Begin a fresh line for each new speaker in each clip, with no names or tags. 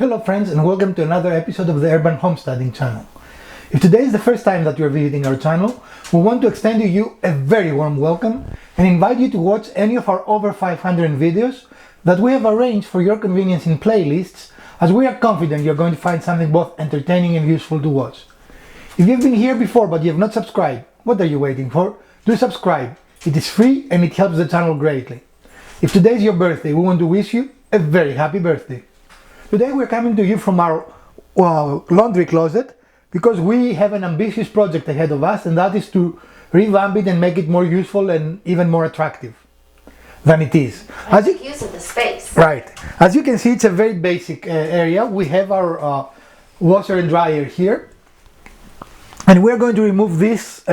Hello friends, and welcome to another episode of the Urban Homesteading channel. If today is the first time that you're visiting our channel, we want to extend to you a very warm welcome and invite you to watch any of our over 500 videos that we have arranged for your convenience in playlists, as we are confident you're going to find something both entertaining and useful to watch. If you've been here before but you have not subscribed, what are you waiting for? Do subscribe. It is free and it helps the channel greatly. If today is your birthday, we want to wish you a very happy birthday. Today we're coming to you from our laundry closet because we have an ambitious project ahead of us, and that is to revamp it and make it more useful and even more attractive than it is.
Make use of the space.
Right. As you can see, it's a very basic area. We have our washer and dryer here, and we're going to remove this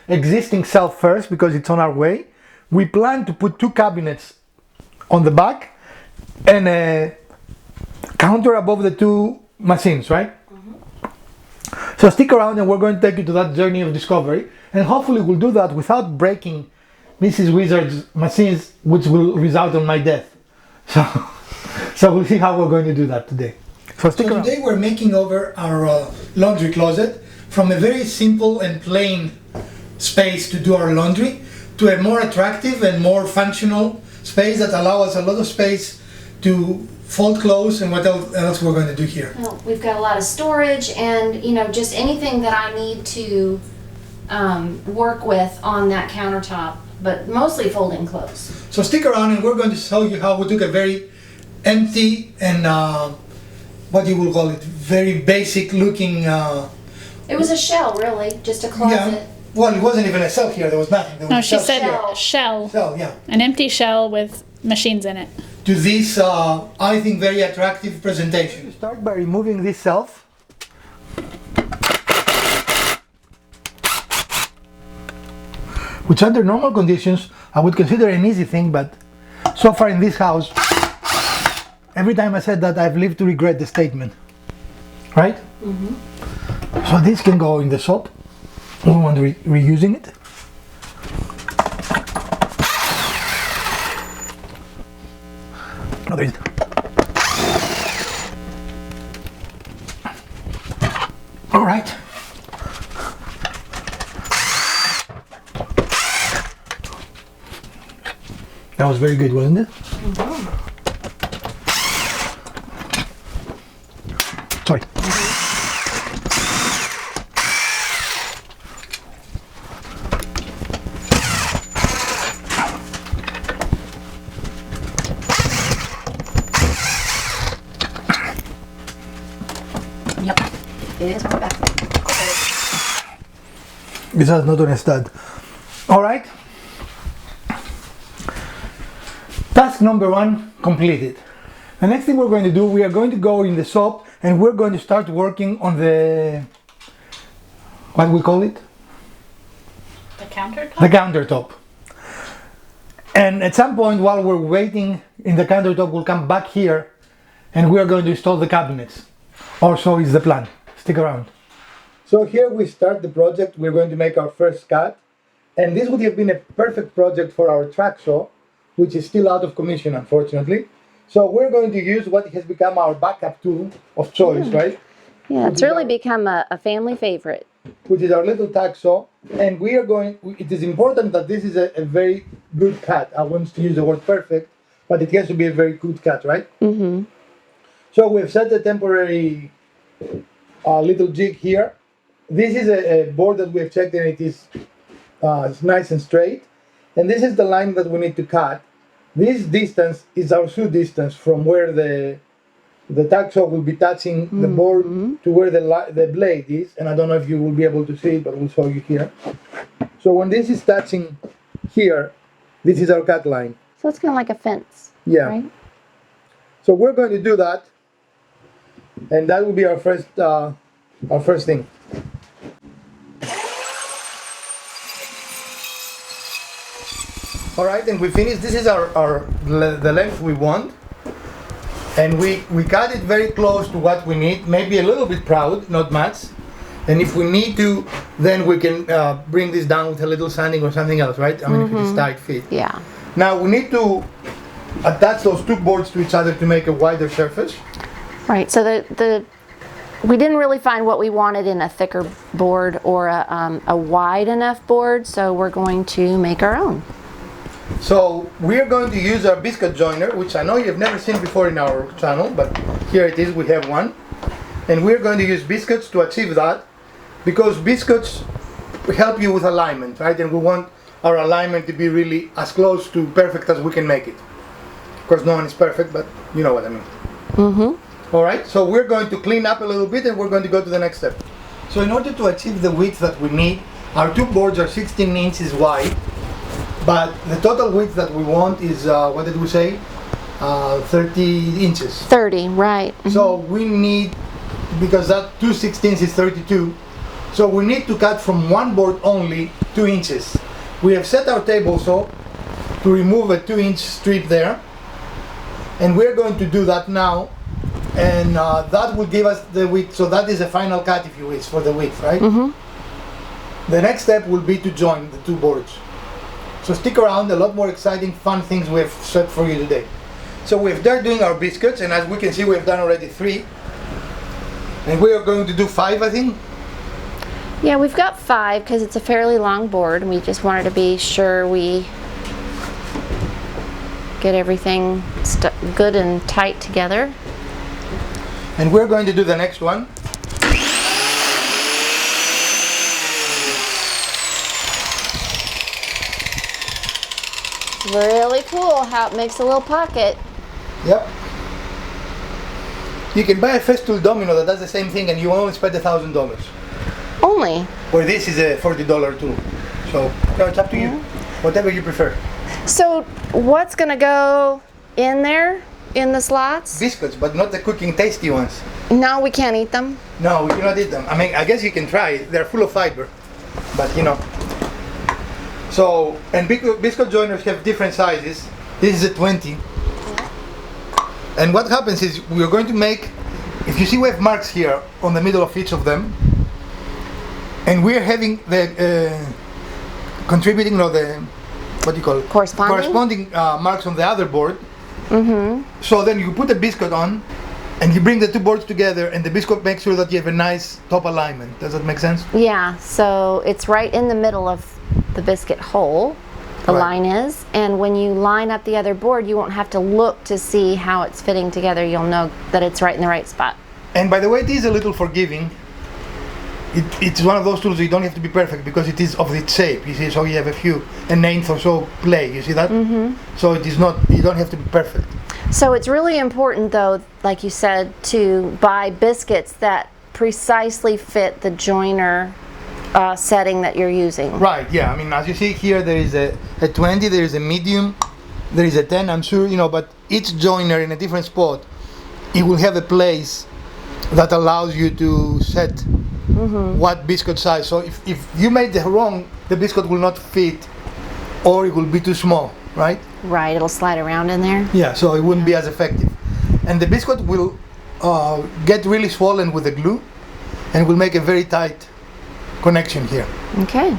existing shelf first because it's on our way. We plan to put two cabinets on the back and a counter above the two machines, right? Mm-hmm. So stick around and we're going to take you to that journey of discovery, and hopefully we'll do that without breaking Mrs. Wizard's machines, which will result in my death. So we'll see how we're going to do that today. So stick around. Today we're making over our laundry closet from a very simple and plain space to do our laundry to a more attractive and more functional space that allows us a lot of space to fold clothes and what else we're going to do here.
Well, we've got a lot of storage and, just anything that I need to work with on that countertop, but mostly folding clothes.
So stick around and we're going to show you how we took a very empty and what you will call it, very basic looking...
It was a shell, really, just a closet.
Yeah. Well, it wasn't even a cell here, there was nothing. There was
No, she said
Shell.
shell.
yeah.
An empty shell with machines in it.
To this, I think, very attractive presentation. Start by removing this shelf. Which under normal conditions, I would consider an easy thing, but so far in this house, every time I said that, I've lived to regret the statement. Right? Mm-hmm. So this can go in the shop. We want to reusing it. Oh, there it is. All right. That was very good, wasn't it? Mm-hmm. Sorry.
Yep, it is on the back.
This is not on a stud. All right. Task number one completed. The next thing we're going to do, we are going to go in the shop and we're going to start working on the, what do we call it?
The countertop?
The countertop. And at some point while we're waiting in the countertop, we'll come back here and we are going to install the cabinets. Or so is the plan. Stick around. So here we start the project. We're going to make our first cut. And this would have been a perfect project for our track saw, which is still out of commission, unfortunately. So we're going to use what has become our backup tool of choice, right?
Yeah, it's really become a family favorite.
Which is our little tack saw. And we are going, it is important that this is a very good cut. I want to use the word perfect, but it has to be a very good cut, right?
Mm-hmm.
So we've set a temporary little jig here. This is a board that we have checked and it is it's nice and straight. And this is the line that we need to cut. This distance is our shoe distance from where the tack saw will be touching the board to where the blade is. And I don't know if you will be able to see it, but we'll show you here. So when this is touching here, this is our cut line.
So it's kind of like a fence.
Yeah.
Right?
So we're going to do that. And that will be our first thing. All right, and we finished. This is the length we want, and we cut it very close to what we need. Maybe a little bit proud, not much. And if we need to, then we can bring this down with a little sanding or something else, right? I mean, if it is tight fit.
Yeah.
Now we need to attach those two boards to each other to make a wider surface.
Right. So we didn't really find what we wanted in a thicker board or a wide enough board, so we're going to make our own.
So we're going to use our biscuit joiner, which I know you've never seen before in our channel, but here it is, we have one. And we're going to use biscuits to achieve that, because biscuits help you with alignment, right? And we want our alignment to be really as close to perfect as we can make it. Of course, no one is perfect, but you know what I mean. Mm-hmm. All right, so we're going to clean up a little bit and we're going to go to the next step. So in order to achieve the width that we need, our two boards are 16 inches wide, but the total width that we want is, what did we say? 30 inches.
30, right. Mm-hmm.
So we need, because that 2/16 is 32, so we need to cut from one board only 2 inches. We have set our table saw to remove a 2-inch strip there, and we're going to do that now, and that will give us the width. So that is a final cut, if you wish, for the width, right? Mm-hmm. The next step will be to join the two boards. So stick around, a lot more exciting, fun things we have set for you today. So we've done doing our biscuits, and as we can see, we've done already 3. And we are going to do 5, I think.
Yeah, we've got 5 because it's a fairly long board, and we just wanted to be sure we get everything good and tight together.
And we're going to do the next one.
Really cool how it makes a little pocket.
Yep. You can buy a Festool domino that does the same thing, and you only spend $1,000.
Only.
Where this is a $40 tool. So it's up to you. Whatever you prefer.
So what's gonna go in there in the slots?
Biscuits, but not the cooking tasty ones.
No, we can't eat them.
No, we cannot eat them. I mean, I guess you can try. They're full of fiber, but you know. So, and biscuit joiners have different sizes. This is a 20. And what happens is we're going to make, if you see we have marks here on the middle of each of them, and we're having the contributing, or the, what do you call it? Corresponding marks on the other board. Mm-hmm. So then you put a biscuit on, and you bring the two boards together, and the biscuit makes sure that you have a nice top alignment. Does that make sense?
Yeah, so it's right in the middle of the biscuit hole, the line is, and when you line up the other board, you won't have to look to see how it's fitting together. You'll know that it's right in the right spot.
And by the way, it is a little forgiving. It's one of those tools you don't have to be perfect, because it is of its shape, you see, so you have an eighth or so play, you see that? Mm-hmm. So it is not, you don't have to be perfect.
So it's really important, though, like you said, to buy biscuits that precisely fit the joiner setting that you're using.
Right, yeah, I mean, as you see here, there is a 20, there is a medium, there is a 10, I'm sure, you know, but each joiner in a different spot, it will have a place that allows you to set what biscuit size. So if you made the wrong, the biscuit will not fit, or it will be too small, right?
Right, it'll slide around in there.
Yeah, so it wouldn't be as effective. And the biscuit will get really swollen with the glue, and will make a very tight connection here.
Okay.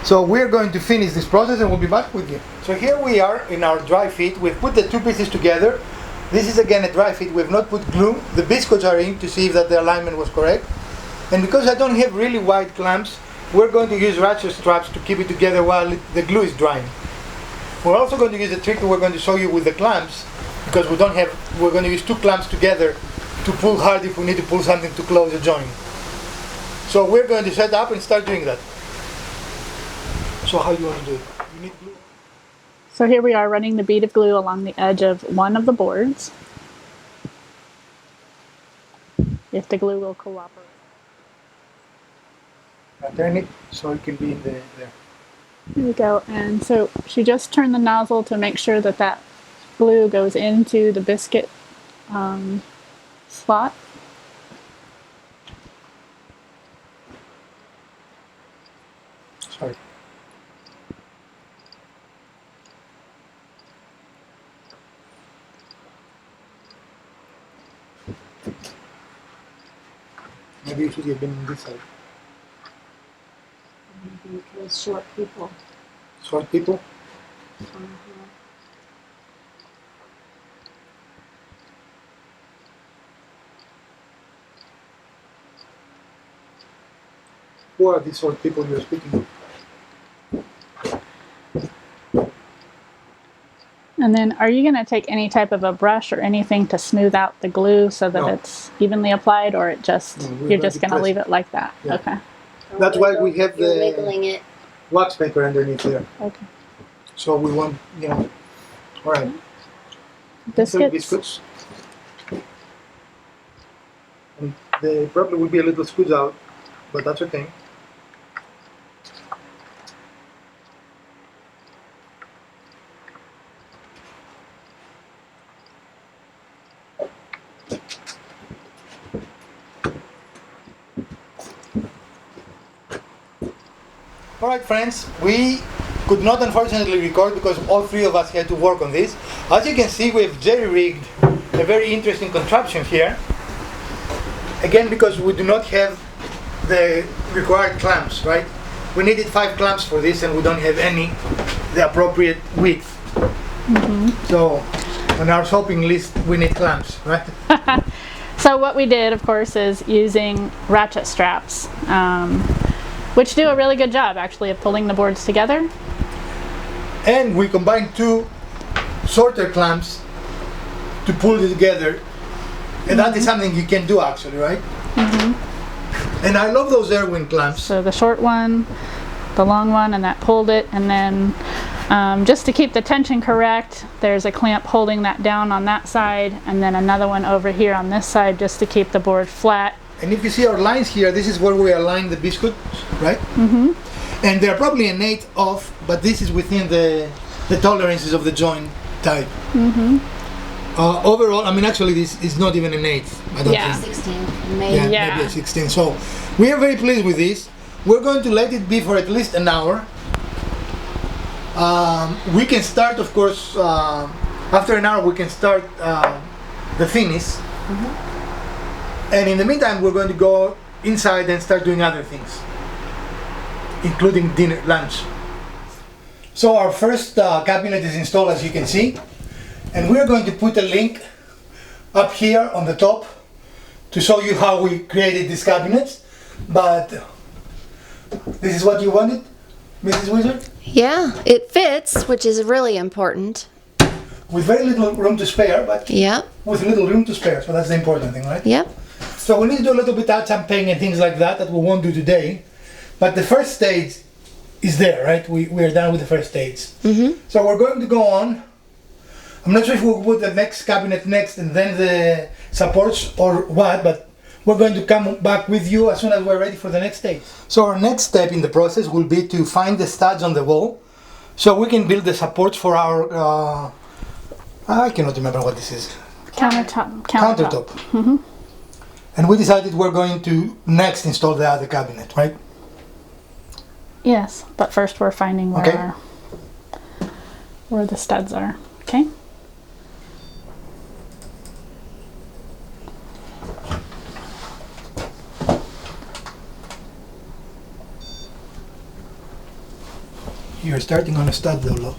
So we're going to finish this process and we'll be back with you. So here we are in our dry fit. We've put the two pieces together. This is again a dry fit. We've not put glue. The biscuits are in to see if that the alignment was correct. And because I don't have really wide clamps, we're going to use ratchet straps to keep it together while the glue is drying. We're also going to use a trick that we're going to show you with the clamps, because we're going to use 2 clamps together to pull hard if we need to pull something to close a joint. So we're going to set up and start doing that. So how do you want to do it? You need glue.
So here we are running the bead of glue along the edge of one of the boards. If the glue will cooperate.
Turn it so it can be in there.
Here we go. And so she just turned the nozzle to make sure that that glue goes into the biscuit slot.
Sorry. Maybe you should have been on this side.
Because short people.
Short people? who are these sort of people you're speaking of?
And then are you going to take any type of a brush or anything to smooth out the glue so that
No.
it's evenly applied, or it just
No, we're
you're
going
just
to
going to
press
leave
it.
it like that?
Yeah.
Okay.
That's why we have
You're
the
wiggling it.
wax paper underneath there.
Okay.
So we want, all right.
Biscuits.
Biscuits. And they probably will be a little screwed out, but that's okay. Alright friends, we could not unfortunately record because all three of us had to work on this. As you can see, we've jerry-rigged a very interesting contraption here. Again, because we do not have the required clamps, right? We needed 5 clamps for this and we don't have any the appropriate width. So on our shopping list we need clamps, right?
So what we did, of course, is using ratchet straps, which do a really good job actually of pulling the boards together.
And we combined 2 shorter clamps to pull it together, and that is something you can do actually, right? And I love those Airwin clamps.
So the short one, the long one, and that pulled it, and then just to keep the tension correct, there's a clamp holding that down on that side, and then another one over here on this side just to keep the board flat.
And if you see our lines here, this is where we align the biscuits, right? And they're probably an 1/8 off, but this is within the tolerances of the joint type. Overall, I mean, actually, this is not even an 1/8. I don't
Yeah.
think.
16,
Yeah,
maybe.
Yeah.
maybe a 16. So we are very pleased with this. We're going to let it be for at least an hour. We can start, of course, after an hour we can start the finish. And in the meantime, we're going to go inside and start doing other things, including dinner, lunch. So our first cabinet is installed, as you can see. And we're going to put a link up here on the top to show you how we created these cabinets. But this is what you wanted, Mrs. Wizard?
Yeah, it fits, which is really important.
With very little room to spare, but
Yep,
with little room to spare. So that's the important thing, right?
yep.
So we need to do a little bit of tamping and things like that we won't do today. But the first stage is there, right? We are done with the first stage. So we're going to go on. I'm not sure if we'll put the next cabinet next and then the supports or what, but we're going to come back with you as soon as we're ready for the next stage. So our next step in the process will be to find the studs on the wall so we can build the supports for our, I cannot remember what this is.
Countertop.
And we decided we're going to next install the other cabinet, right?
Yes, but first we're finding where
Okay.
where the studs are. Okay.
You're starting on a stud though, love.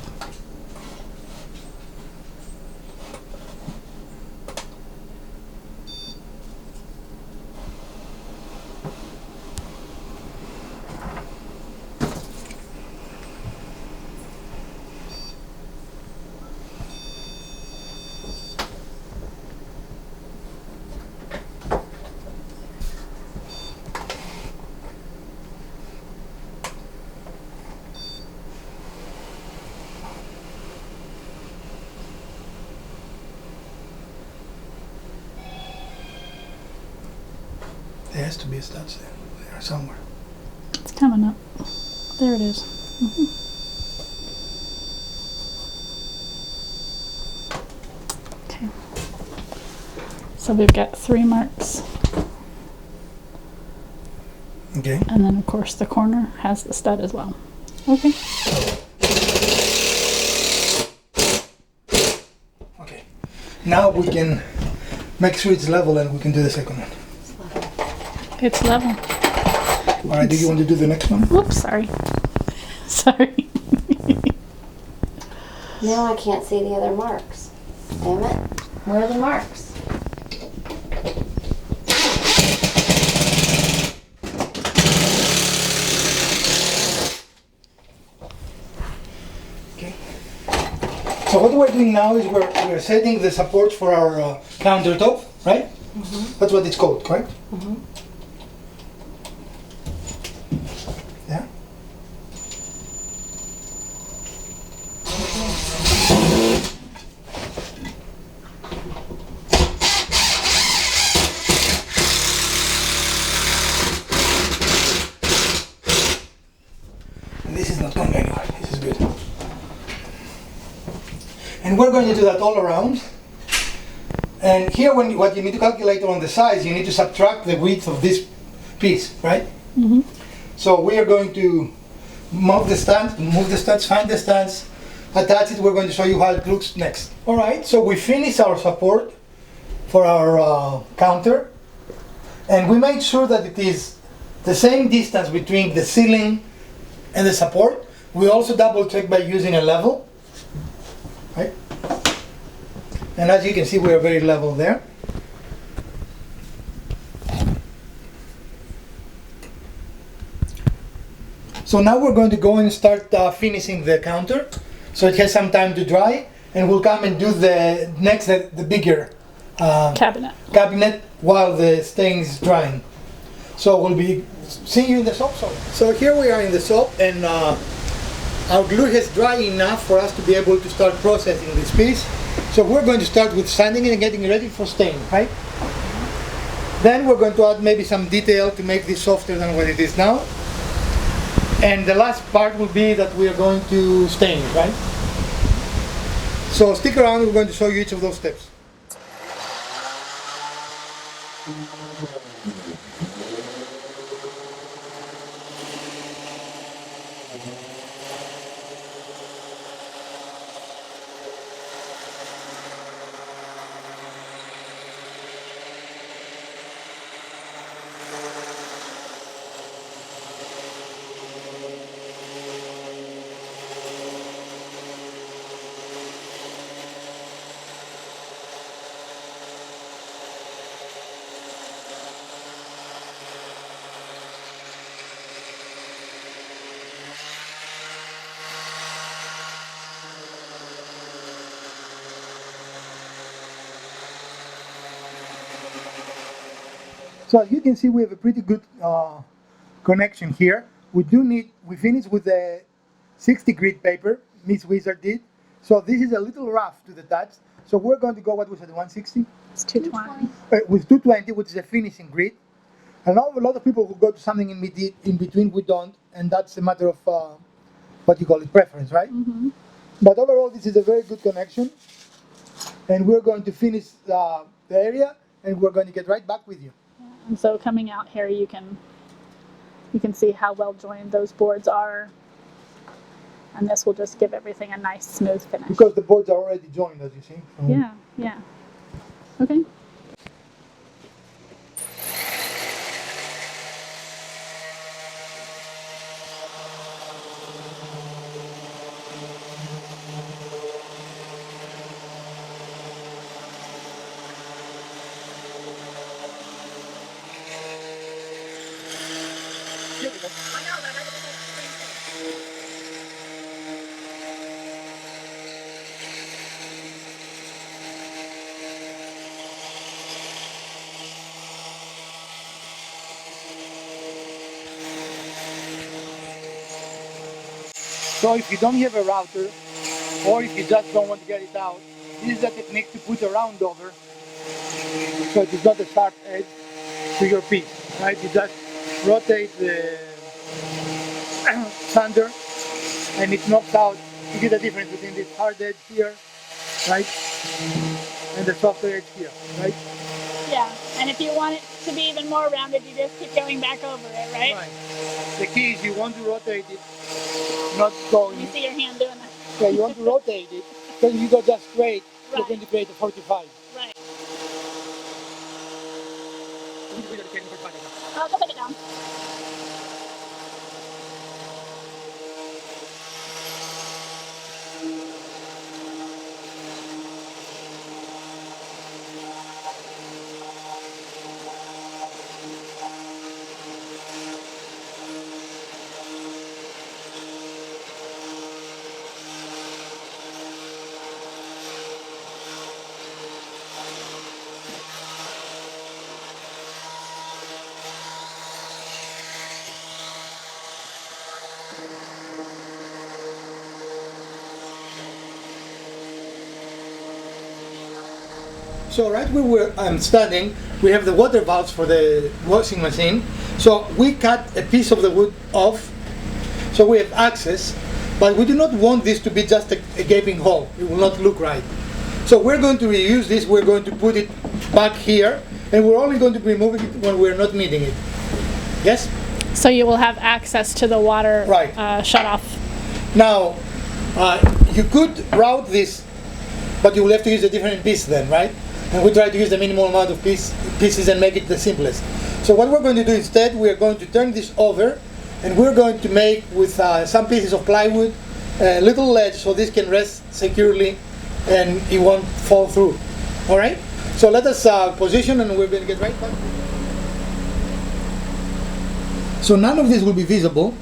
There has to be a stud there somewhere.
It's coming up. There it is. Okay. So we've got 3 marks,
Okay.
and then of course the corner has the stud as well. Okay.
Okay. Now we can make sure it's level and we can do the second one.
It's level.
Alright, do you want to do the next one?
Whoops, sorry. Sorry.
Now I can't see the other marks. Damn it. Where are the marks?
we're doing now is we're setting the supports for our countertop, right? That's what it's called, correct? Yeah. And this is not going anywhere. This is good. And we're going to do that all around. And here, what you need to calculate on the sides, you need to subtract the width of this piece, right? So we are going to move the studs, find the studs, attach it. We're going to show you how it looks next. All right, so we finished our support for our counter, and we made sure that it is the same distance between the ceiling and the support. We also double check by using a level, right? And as you can see, we are very level there. So now we're going to go and start finishing the counter, so it has some time to dry, and we'll come and do the next, the bigger cabinet while the stain is drying. So we'll be seeing you in the shop. So here we are in the shop, and our glue has dried enough for us to be able to start processing this piece. So we're going to start with sanding it and getting ready for stain, right? Then we're going to add maybe some detail to make this softer than what it is now. And the last part will be that we are going to stain it, right? So stick around, we're going to show you each of those steps. So as you can see, we have a pretty good connection here. We finished with the 60 grit paper Miss Wizard did. So this is a little rough to the touch. So we're going to go, what was it, 160?
It's 220.
With 220, which is a finishing grit. I know a lot of people who go to something in between, we don't, and that's a matter of what you call it, preference, right? But overall, this is a very good connection, and we're going to finish the area, and we're going to get right back with you.
And so coming out here, you can see how well joined those boards are, and this will just give everything a nice smooth finish.
Because the boards are already joined, as you see. So.
Yeah. Okay.
So if you don't have a router, or if you just don't want to get it out, this is a technique to put a round over, so it is not a sharp edge to your piece, right? You just rotate the sander, and it knocks out. You get the difference between this hard edge here, right, and the softer edge here, right?
Yeah, and if you want it to be even more rounded, you just keep going back over it, right?
Right. The key is you want to rotate it, not going.
You see your hand doing that?
Yeah, you want to rotate it, because if you go just straight,
Right.
you're going to create a 45.
Right. Go put it down.
So right where I'm standing, we have the water valves for the washing machine. So we cut a piece of the wood off, so we have access, but we do not want this to be just a gaping hole. It will not look right. So we're going to reuse this, we're going to put it back here, and we're only going to be removing it when we're not needing it. Yes?
So you will have access to the water
Right.
Shut off.
Now, you could route this, but you will have to use a different piece then, right? And we try to use the minimal amount of pieces and make it the simplest. So what we're going to do instead, we are going to turn this over, and we're going to make with some pieces of plywood a little ledge so this can rest securely and it won't fall through. All right? So let us position, and we're going to get right back. So none of this will be visible.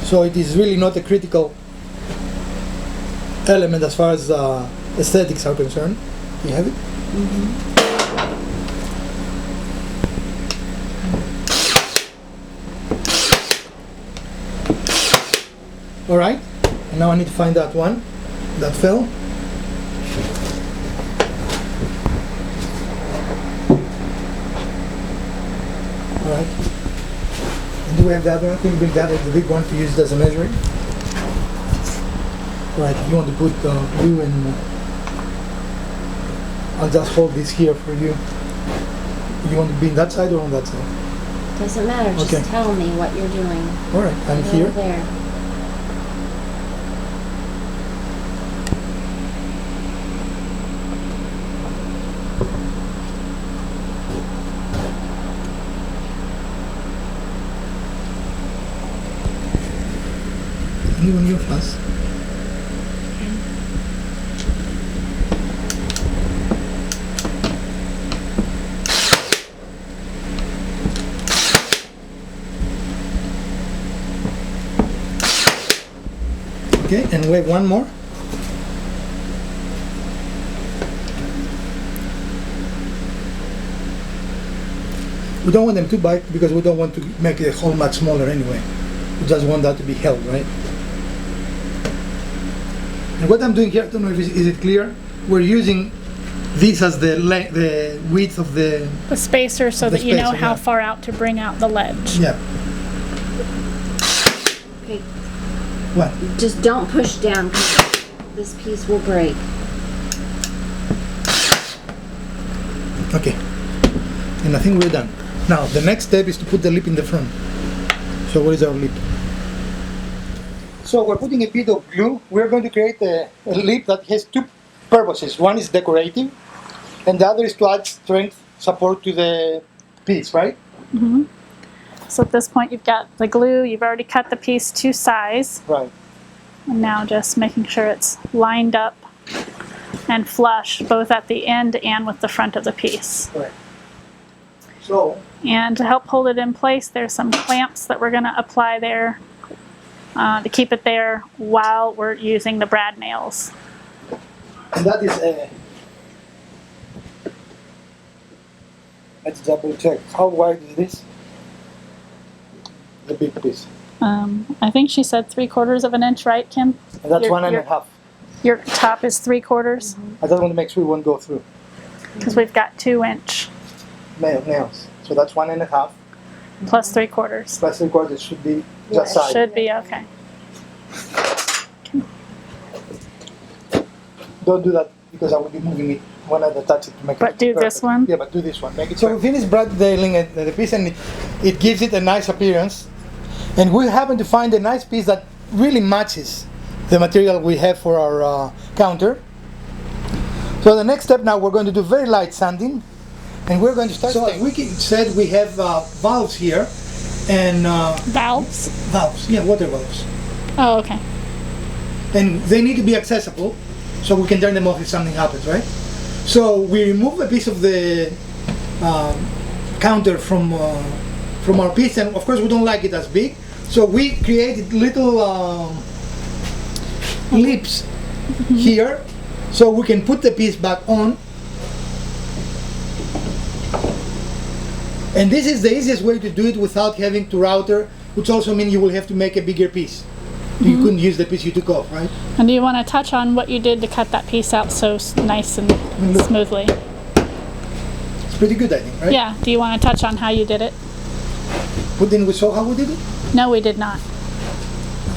So it is really not a critical element as far as aesthetics are concerned. You have it? All right. And now I need to find that one that fell. All right. And do we have the other one? Can you bring that as the big one to use it as a measuring? Right, if you want to put glue and I'll just hold this here for you. You want to be on that side or on that side?
Doesn't matter, just
Okay.
tell me what you're doing.
All right, I'm
Over
here.
there.
Anyone you fast? Okay, and wait one more. We don't want them too big because we don't want to make the hole much smaller anyway. We just want that to be held, right? And what I'm doing here, I don't know if is it clear. We're using this as the width of the
spacer so
The
that you know
spacer,
how
yeah.
far out to bring out the ledge.
yeah.
Okay,
What?
just don't push down, 'cause this piece will break.
Okay. And I think we're done. Now the next step is to put the lip in the front. So where is our lip? So we're putting a bit of glue. We're going to create a lip that has two purposes. One is decorative, and the other is to add strength, support to the piece, right?
So at this point you've got the glue, you've already cut the piece to size,
Right.
and now just making sure it's lined up and flush both at the end and with the front of the piece.
Right. So
And to help hold it in place, there's some clamps that we're going to apply there to keep it there while we're using the brad nails.
and that is let's double check. How wide is this? The big piece.
I think she said 3/4 of an inch, right, Kim?
And that's
Your-
1.5.
Your top is 3/4
I just want to make sure we won't go through
because we've got 2"
nails. So that's 1.5
plus 3/4.
plus 3/4 should be just side.
Should be okay.
Don't do that because I will be moving it when I attach it to make it.
But do this
perfect.
one?
Yeah, but do this one. Make it. So we finished bradnailing the piece, and it gives it a nice appearance. And we happen to find a nice piece that really matches the material we have for our counter. So the next step now, we're going to do very light sanding, and we're going to start. So as we said, we have valves here, and
Valves?
valves. Yeah, water valves.
Oh, okay.
And they need to be accessible so we can turn them off if something happens, right? So we remove a piece of the counter from our piece, and of course we don't like it as big, so we created little lips here so we can put the piece back on. And this is the easiest way to do it without having to router, which also means you will have to make a bigger piece. You couldn't use the piece you took off, right?
And do you want to touch on what you did to cut that piece out so nice and smoothly?
It's pretty good, I think, right?
Yeah. Do you want to touch on how you did it?
But then we saw how we did it?
No, we did not.
I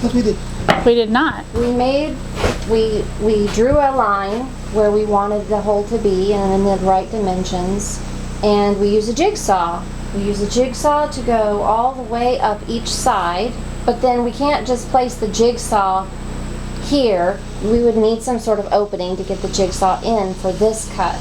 thought we did.
We did not.
We drew a line where we wanted the hole to be and in the right dimensions, and we used a jigsaw. We use a jigsaw to go all the way up each side, but then we can't just place the jigsaw here. We would need some sort of opening to get the jigsaw in for this cut.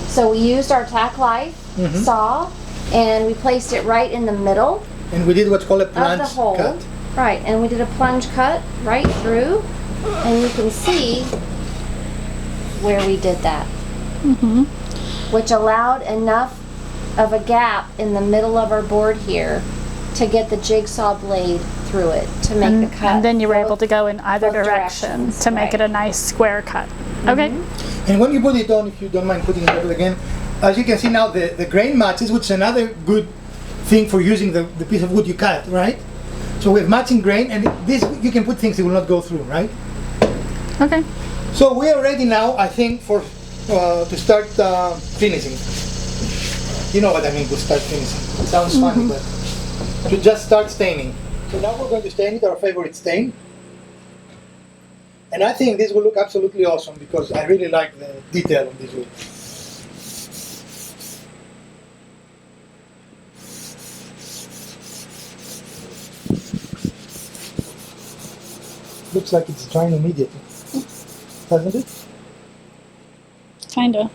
So we used our tack life saw, and we placed it right in the middle
And we did what's called a
of
plunge
the hole.
cut.
Right, and we did a plunge cut right through, and you can see where we did that. Which allowed enough of a gap in the middle of our board here to get the jigsaw blade through it to make the cut.
And then you were able
both-
to go in either
both
direction
directions,
to make
right.
it a nice square cut. Okay.
And when you put it on, if you don't mind putting it up again, as you can see now, the grain matches, which is another good thing for using the piece of wood you cut, right? So we have matching grain, and this you can put things that will not go through, right?
Okay.
So we are ready now, I think, for to start finishing. You know what I mean, to start finishing. It sounds funny, but to just start staining. So now we're going to stain it, our favorite stain. And I think this will look absolutely awesome because I really like the detail of this wood. Looks like it's drying immediately, doesn't it?
Kinda.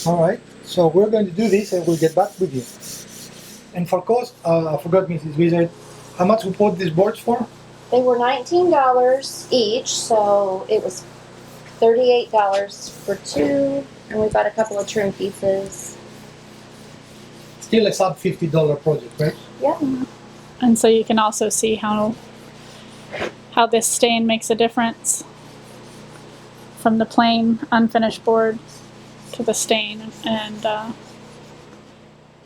All right, so we're going to do this and we'll get back with you. And for cost, I forgot, Mrs. Wizard, how much we bought these boards for?
They were $19 each, so it was $38 for two, and we got a couple of trim pieces.
Still a sub $50 project, right?
Yep.
And so you can also see how this stain makes a difference from the plain unfinished board to the stain and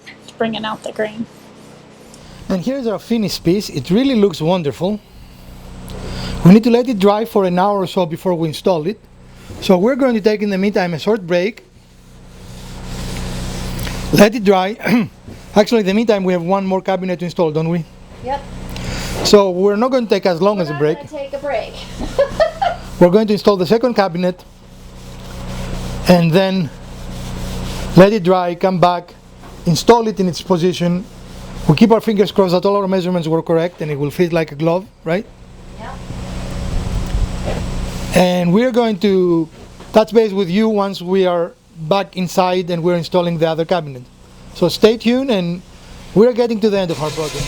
it's bringing out the grain.
And here's our finished piece. It really looks wonderful. We need to let it dry for an hour or so before we install it. So we're going to take in the meantime a short break. Let it dry. Actually, in the meantime, we have one more cabinet to install, don't we?
Yep.
So we're not going to take as long as a break.
We're gonna take a break.
We're going to install the second cabinet and then let it dry, come back, install it in its position. We keep our fingers crossed that all our measurements were correct and it will fit like a glove, right?
Yep.
And we're going to touch base with you once we are back inside and we're installing the other cabinet. So stay tuned, and we're getting to the end of our project.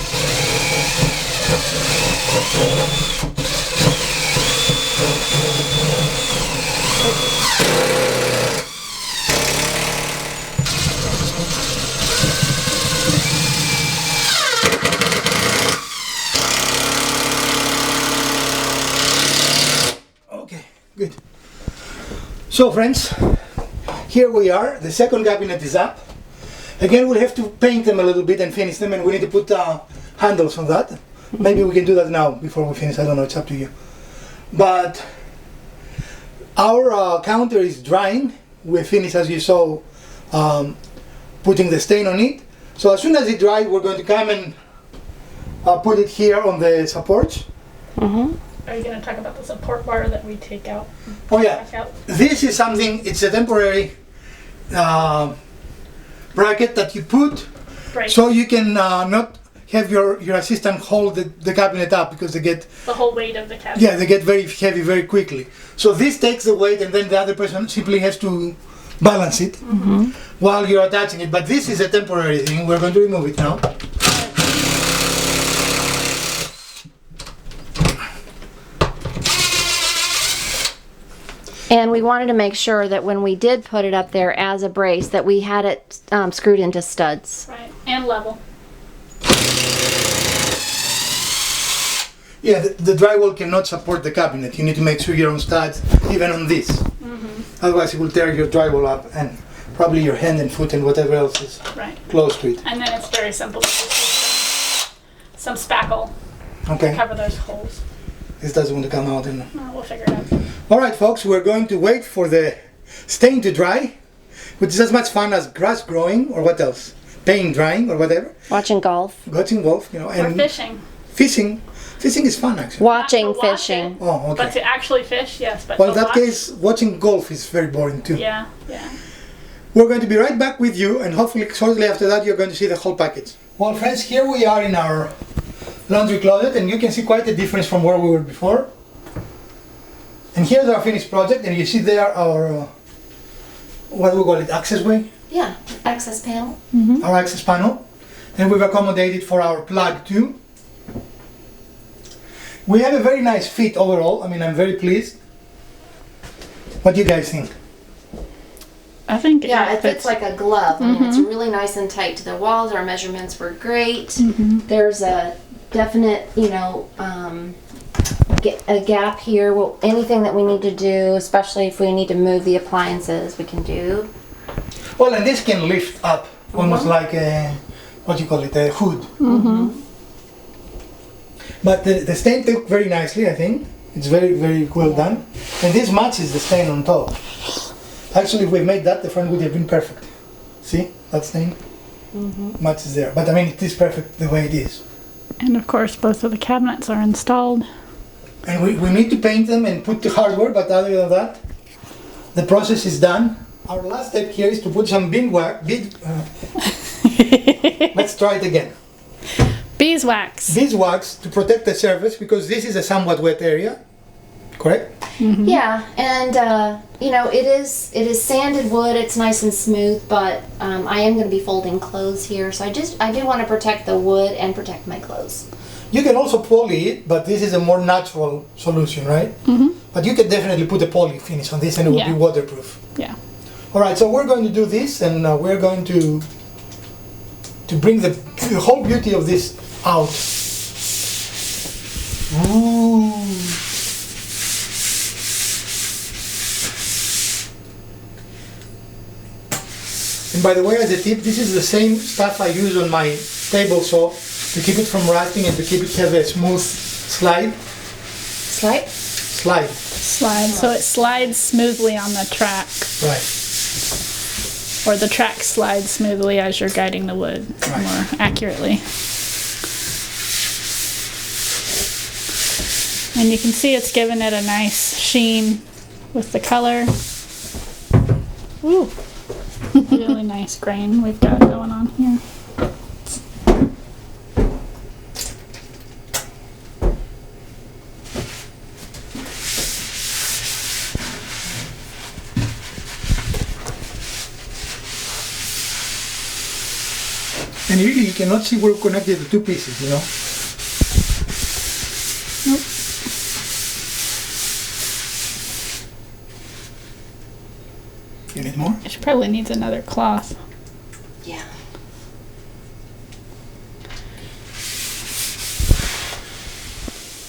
Okay, good. So friends, here we are. The second cabinet is up. Again, we'll have to paint them a little bit and finish them, and we need to put handles on that. Maybe we can do that now before we finish. I don't know, it's up to you. But our counter is drying. We finished, as you saw, putting the stain on it. So as soon as it dries, we're going to come and put it here on the supports.
Are you going to talk about the support bar that we take out?
Oh yeah, this is something, it's a temporary bracket that you put so you can not have your assistant hold the cabinet up because they get
The whole weight of the cabinet.
yeah, they get very heavy very quickly. So this takes the weight and then the other person simply has to balance it while you're attaching it. But this is a temporary thing. We're going to remove it now.
And we wanted to make sure that when we did put it up there as a brace, that we had it screwed into studs.
Right. And level.
Yeah, the drywall cannot support the cabinet. You need to make sure your own studs, even on this. Otherwise, it will tear your drywall up and probably your hand and foot and whatever else is
Right.
close to it.
And then it's very simple. You just use some spackle to
Okay,
cover those holes.
this doesn't want to come out. And
We'll figure it out.
all right, folks, we're going to wait for the stain to dry, which is as much fun as grass growing or what else, paint drying or whatever.
Watching golf.
Watching golf, you know,
Or
and
fishing.
fishing. Fishing is fun, actually.
Watching
Not to watch
fishing.
it,
Oh, okay.
But to actually fish, yes. But
Well, in
to
that
watch,
case, watching golf is very boring too.
yeah.
We're going to be right back with you, and hopefully shortly after that you're going to see the whole package. Well, friends, here we are in our laundry closet, and you can see quite a difference from where we were before. And here's our finished project, and you see there our, what do we call it, accessway?
Yeah, access panel.
Our access panel. And we've accommodated for our plug too. We have a very nice fit overall. I mean, I'm very pleased. What do you guys think?
I think
Yeah, it fits like a glove. I mean, it's really nice and tight to the walls. Our measurements were great. There's a definite, a gap here. Well, anything that we need to do, especially if we need to move the appliances, we can do.
Well, and this can lift up, almost like a, what do you call it, a hood. But the stain took very nicely, I think. It's very, very well done. And this matches the stain on top. Actually, if we made that, the front would have been perfect. See, that stain? Matches there. But I mean, it is perfect the way it is.
And of course, both of the cabinets are installed.
And we need to paint them and put the hardware, but other than that, the process is done. Our last step here is to put some let's try it again.
Beeswax.
Beeswax to protect the surface, because this is a somewhat wet area, correct?
Yeah, and it is sanded wood. It's nice and smooth, but I am going to be folding clothes here, so I do want to protect the wood and protect my clothes.
You can also poly it, but this is a more natural solution, right? But you can definitely put a poly finish on this and it will be waterproof.
Yeah.
All right, so we're going to do this, and we're going to bring the whole beauty of this out. Ooh. And by the way, as a tip, this is the same stuff I use on my table saw to keep it from rusting and to keep it have a smooth slide.
Slide?
Slide.
Slide. So it slides smoothly on the track.
Right.
Or the track slides smoothly as you're guiding the wood more accurately. And you can see it's given it a nice sheen with the color. Ooh. Really nice grain we've got going on here.
And usually you cannot see where we connected the two pieces, you know?
Nope.
You need more?
It probably needs another cloth.
Yeah.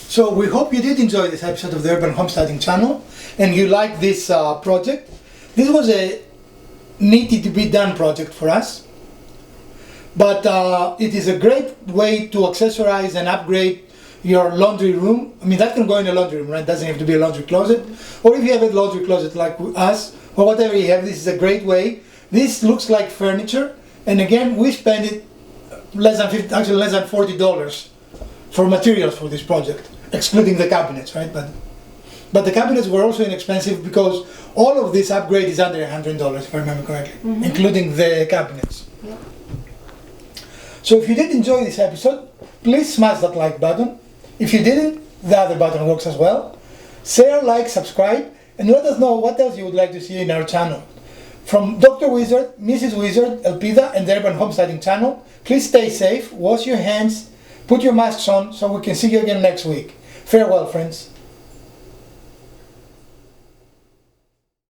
So we hope you did enjoy this episode of the Urban Homesteading channel and you like this project. This was a needed to be done project for us. But it is a great way to accessorize and upgrade your laundry room. I mean, that can go in a laundry room, right? It doesn't have to be a laundry closet. Or if you have a laundry closet like us, or whatever you have, this is a great way. This looks like furniture. And again, we spent it less than $40 for materials for this project, excluding the cabinets, right? But the cabinets were also inexpensive because all of this upgrade is under $100, if I remember correctly, including the cabinets.
Yep.
So if you did enjoy this episode, please smash that like button. If you didn't, the other button works as well. Share, like, subscribe, and let us know what else you would like to see in our channel. From Dr. Wizard, Mrs. Wizard, Elpida, and the Urban Homesteading channel, please stay safe, wash your hands, put your masks on so we can see you again next week. Farewell, friends.